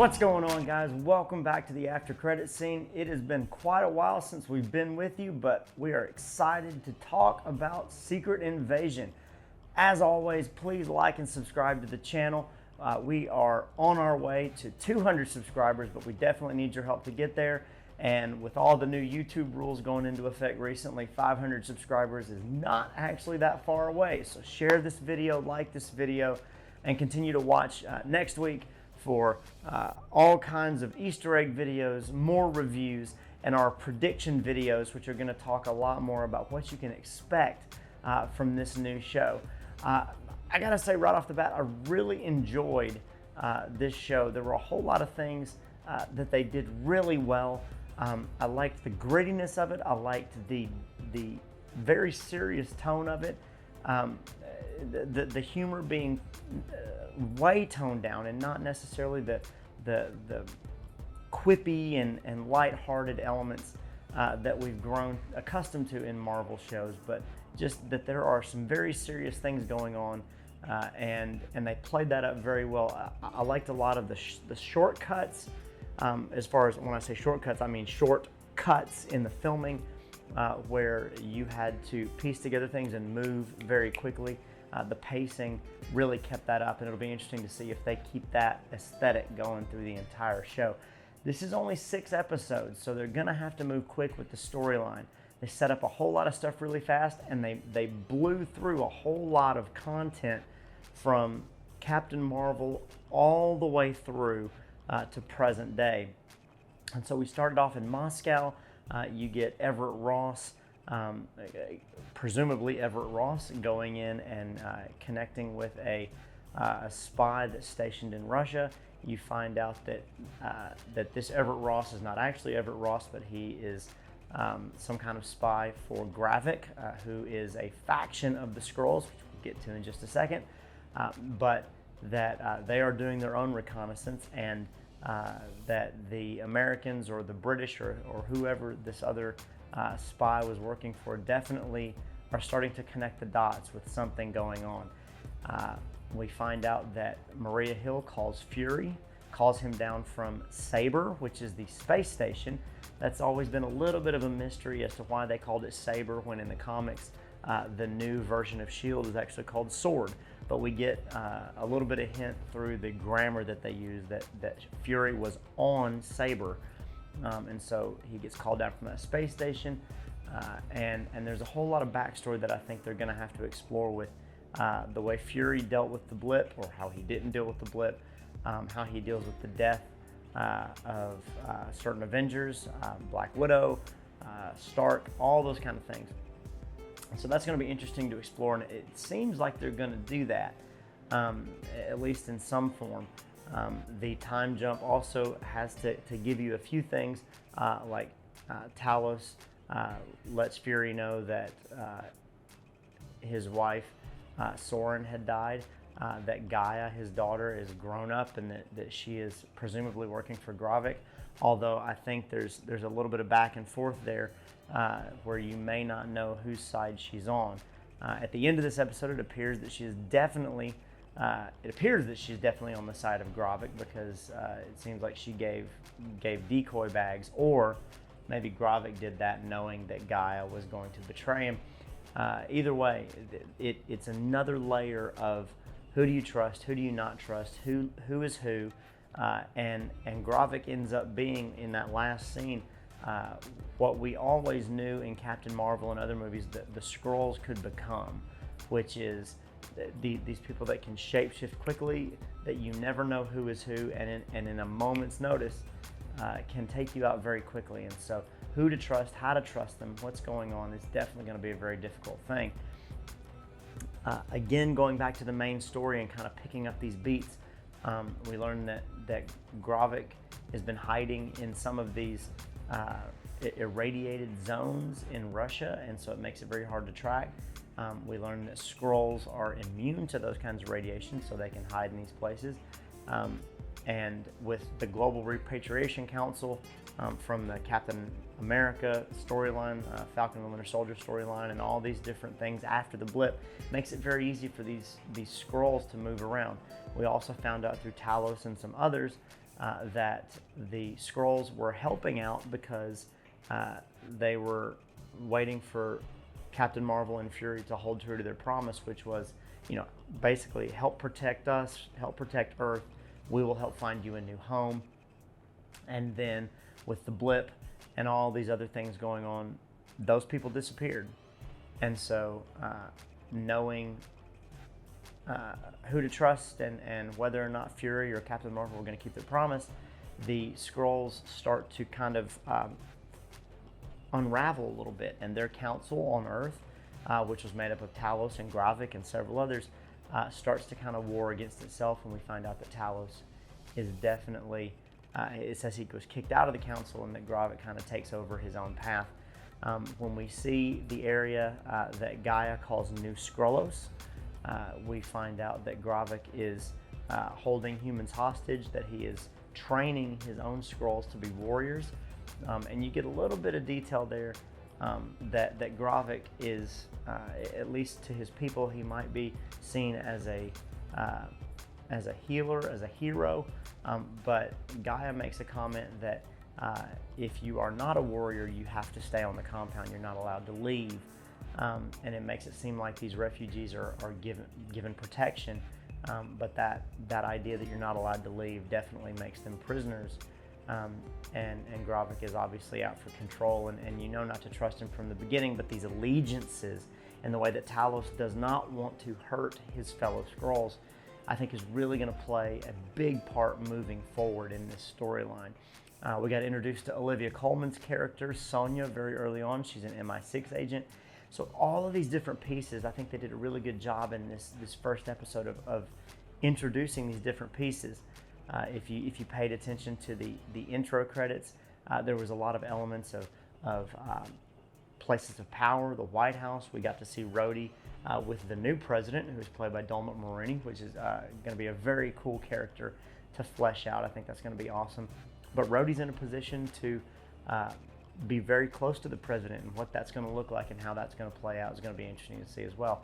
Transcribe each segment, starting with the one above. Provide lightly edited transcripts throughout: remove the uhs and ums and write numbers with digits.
What's going on, guys? Welcome back to the after credit scene. It has been quite a while since we've been with you, but we are excited to talk about Secret Invasion. As always, please like and subscribe to the channel. We are on our way to 200 subscribers, but we definitely need your help to get there. And with all the new YouTube rules going into effect recently, 500 subscribers is not actually that far away. So share this video, like this video, and continue to watch next week for all kinds of Easter egg videos, more reviews, and our prediction videos, which are going to talk a lot more about what you can expect from this new show. I gotta say right off the bat, I really enjoyed this show. There were a whole lot of things that they did really well. I liked the grittiness of it. I liked the very serious tone of it. The humor being way toned down and not necessarily the quippy and lighthearted elements that we've grown accustomed to in Marvel shows, but just that there are some very serious things going on, and they played that up very well. I liked a lot of the shortcuts. As far as when I say shortcuts, I mean short cuts in the filming, where you had to piece together things and move very quickly. The pacing really kept that up, and it'll be interesting to see if they keep that aesthetic going through the entire show. This is only 6 episodes, so they're gonna have to move quick with the storyline. They set up a whole lot of stuff really fast, and they blew through a whole lot of content from Captain Marvel all the way through to present day. And so we started off in Moscow. You get Everett Ross, presumably Everett Ross, going in and connecting with a spy that's stationed in Russia. You find out that this Everett Ross is not actually Everett Ross, but he is some kind of spy for Gravik, who is a faction of the Skrulls, which we'll get to in just a second. But that they are doing their own reconnaissance, and that the Americans or the British or whoever this other spy was working for definitely are starting to connect the dots with something going on. We find out that Maria Hill calls him down from Sabre, which is the space station. That's always been a little bit of a mystery as to why they called it Sabre when in the comics the new version of S.H.I.E.L.D. is actually called Sword. But we get a little bit of hint through the grammar that they use that Fury was on Sabre. And so he gets called down from that space station. And there's a whole lot of backstory that I think they're gonna have to explore with the way Fury dealt with the blip, or how he didn't deal with the blip, how he deals with the death of certain Avengers, Black Widow, Stark, all those kind of things. So that's going to be interesting to explore, and it seems like they're going to do that, at least in some form. The time jump also has to give you a few things, like Talos lets Fury know that his wife, Soren, had died, that Gaia, his daughter, is grown up, and that she is presumably working for Gravik, although I think there's a little bit of back and forth there, where you may not know whose side she's on. At the end of this episode, it appears that she's definitely on the side of Gravik, because it seems like she gave decoy bags, or maybe Gravik did that knowing that Gaia was going to betray him. Either way, it's another layer of who do you trust, who do you not trust, who is who, and Gravik ends up being, in that last scene, what we always knew in Captain Marvel and other movies that the Skrulls could become, which is these people that can shapeshift quickly, that you never know who is who, and in a moment's notice can take you out very quickly. And so who to trust, how to trust them, what's going on is definitely going to be a very difficult thing. Again, going back to the main story and kind of picking up these beats, we learned that Gravik has been hiding in some of these irradiated zones in Russia, and so it makes it very hard to track. We learned that Skrulls are immune to those kinds of radiation, so they can hide in these places. And with the Global Repatriation Council, from the Captain America storyline, Falcon and the Winter Soldier storyline, and all these different things after the blip, makes it very easy for these Skrulls to move around. We also found out through Talos and some others that the Skrulls were helping out because they were waiting for Captain Marvel and Fury to hold true to their promise, which was, basically help protect us, help protect Earth. We will help find you a new home. And then with the blip and all these other things going on, those people disappeared. And so knowing who to trust and whether or not Fury or Captain Marvel were going to keep their promise, the Skrulls start to kind of unravel a little bit, and their council on Earth, which was made up of Talos and Gravik and several others, starts to kind of war against itself, and we find out that Talos is definitely, it says he was kicked out of the council, and that Gravik kind of takes over his own path. When we see the area that Gaia calls New Skrullos, we find out that Gravik is holding humans hostage, that he is training his own Skrulls to be warriors, and you get a little bit of detail there that Gravik is, at least to his people, he might be seen as a healer, as a hero, but Gaia makes a comment that if you are not a warrior, you have to stay on the compound. You're not allowed to leave, and it makes it seem like these refugees are given protection, but that idea that you're not allowed to leave definitely makes them prisoners. And Gravik is obviously out for control, and not to trust him from the beginning, but these allegiances and the way that Talos does not want to hurt his fellow Skrulls, I think is really going to play a big part moving forward in this storyline. We got introduced to Olivia Colman's character, Sonya, very early on. She's an MI6 agent. So all of these different pieces, I think they did a really good job in this first episode of introducing these different pieces. If you paid attention to the intro credits, there was a lot of elements of places of power, the White House. We got to see Rhodey with the new president, who is played by Dermot Mulroney, which is going to be a very cool character to flesh out. I think that's going to be awesome. But Rhodey's in a position to be very close to the president, and what that's going to look like and how that's going to play out is going to be interesting to see as well.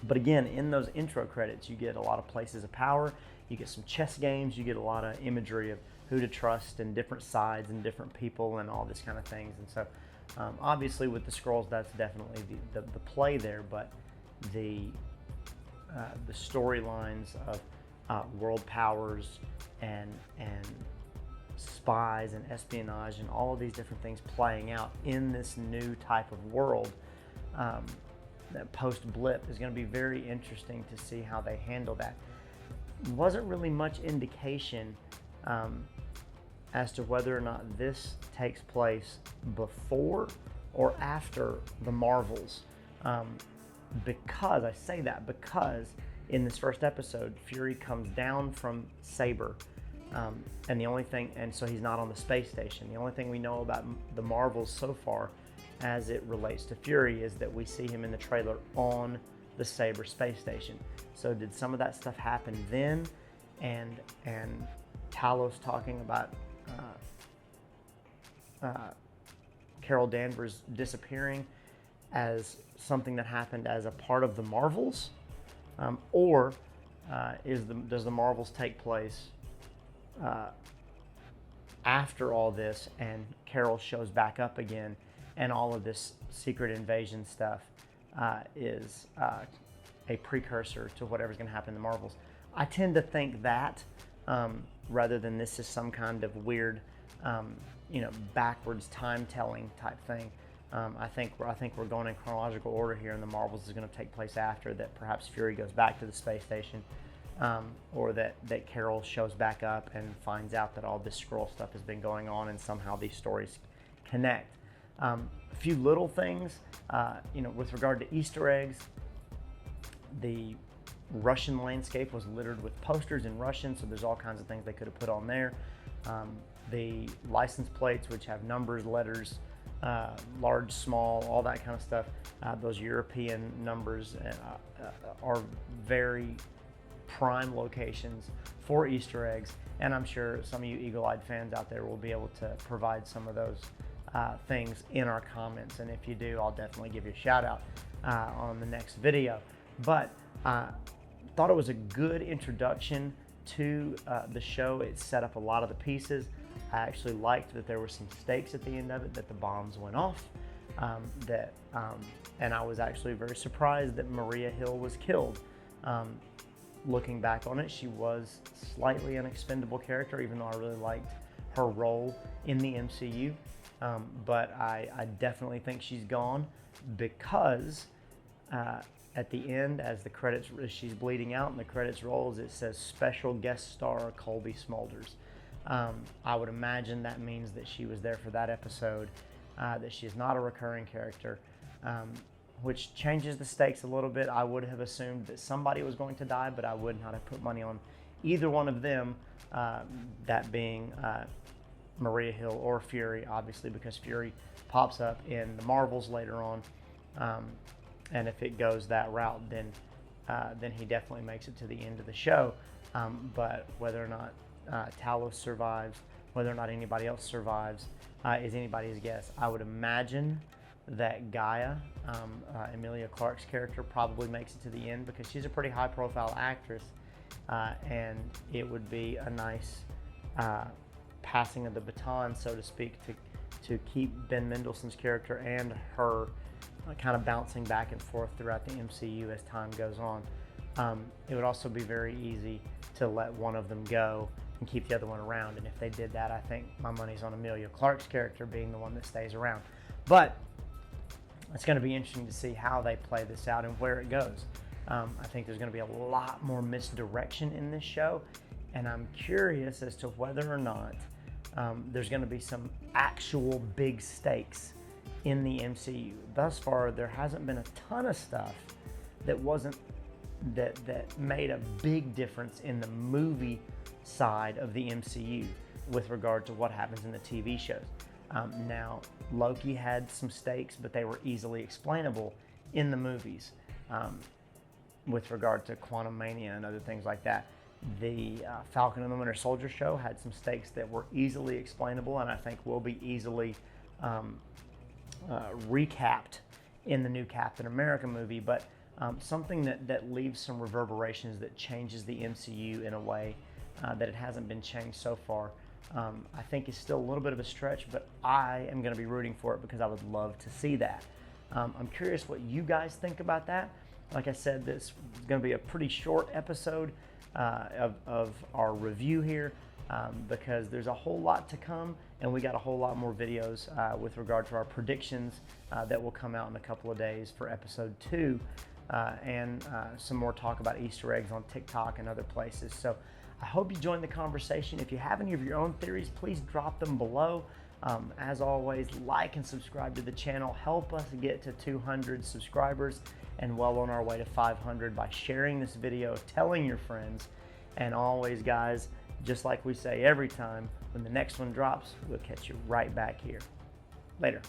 But again, in those intro credits, you get a lot of places of power. You get some chess games. You get a lot of imagery of who to trust and different sides and different people and all this kind of things. And so, obviously, with the Skrulls, that's definitely the play there. But the storylines of world powers and spies and espionage and all of these different things playing out in this new type of world, that post-blip, is going to be very interesting to see how they handle that. Wasn't really much indication as to whether or not this takes place before or after the Marvels, because I say that because in this first episode, Fury comes down from Saber, and so he's not on the space station. The only thing we know about the Marvels so far as it relates to Fury is that we see him in the trailer on the Saber space station. So did some of that stuff happen then, and Talos talking about Carol Danvers disappearing as something that happened as a part of the Marvels, or does the Marvels take place after all this, and Carol shows back up again, and all of this secret invasion stuff is a precursor to whatever's going to happen in the Marvels? I tend to think that rather than this is some kind of weird, backwards time-telling type thing. I think we're going in chronological order here, and the Marvels is going to take place after that. Perhaps Fury goes back to the space station, or that Carol shows back up and finds out that all this Skrull stuff has been going on, and somehow these stories connect. A few little things, with regard to Easter eggs. The Russian landscape was littered with posters in Russian, so there's all kinds of things they could have put on there. The license plates, which have numbers, letters, large, small, all that kind of stuff, those European numbers are very prime locations for Easter eggs, and I'm sure some of you eagle-eyed fans out there will be able to provide some of those things in our comments, and if you do, I'll definitely give you a shout out on the next video. But thought it was a good introduction to the show. It set up a lot of the pieces. I actually liked that there were some stakes at the end of it, that the bombs went off, and I was actually very surprised that Maria Hill was killed. Looking back on it, she was slightly an expendable character, even though I really liked her role in the MCU. But I definitely think she's gone, because at the end, as she's bleeding out and the credits rolls, it says special guest star Colby Smulders. I would imagine that means that she was there for that episode, that she is not a recurring character, which changes the stakes a little bit. I would have assumed that somebody was going to die, but I would not have put money on either one of them, that being Maria Hill or Fury, obviously, because Fury pops up in the Marvels later on, and if it goes that route, then he definitely makes it to the end of the show. But whether or not Talos survives, whether or not anybody else survives, is anybody's guess. I would imagine that Gaia, Emilia Clarke's character, probably makes it to the end, because she's a pretty high-profile actress, and it would be a nice passing of the baton, so to speak, to keep Ben Mendelsohn's character and her kind of bouncing back and forth throughout the MCU as time goes on. It would also be very easy to let one of them go and keep the other one around, and if they did that, I think my money's on Emilia Clarke's character being the one that stays around. But it's going to be interesting to see how they play this out and where it goes. I think there's going to be a lot more misdirection in this show, and I'm curious as to whether or not there's going to be some actual big stakes in the MCU. Thus far, there hasn't been a ton of stuff that made a big difference in the movie side of the MCU with regard to what happens in the TV shows. Now, Loki had some stakes, but they were easily explainable in the movies, with regard to Quantum Mania and other things like that. The Falcon and the Winter Soldier show had some stakes that were easily explainable, and I think will be easily recapped in the new Captain America movie, but something that leaves some reverberations, that changes the MCU in a way that it hasn't been changed so far, I think is still a little bit of a stretch, but I am going to be rooting for it because I would love to see that. I'm curious what you guys think about that. Like I said, this is going to be a pretty short episode of our review here, because there's a whole lot to come, and we got a whole lot more videos with regard to our predictions that will come out in a couple of days for episode 2, and some more talk about Easter eggs on TikTok and other places. So I hope you joined the conversation. If you have any of your own theories, please drop them below. As always, like and subscribe to the channel. Help us get to 200 subscribers, and well on our way to 500 by sharing this video, telling your friends, and always, guys, just like we say every time, when the next one drops, we'll catch you right back here. Later.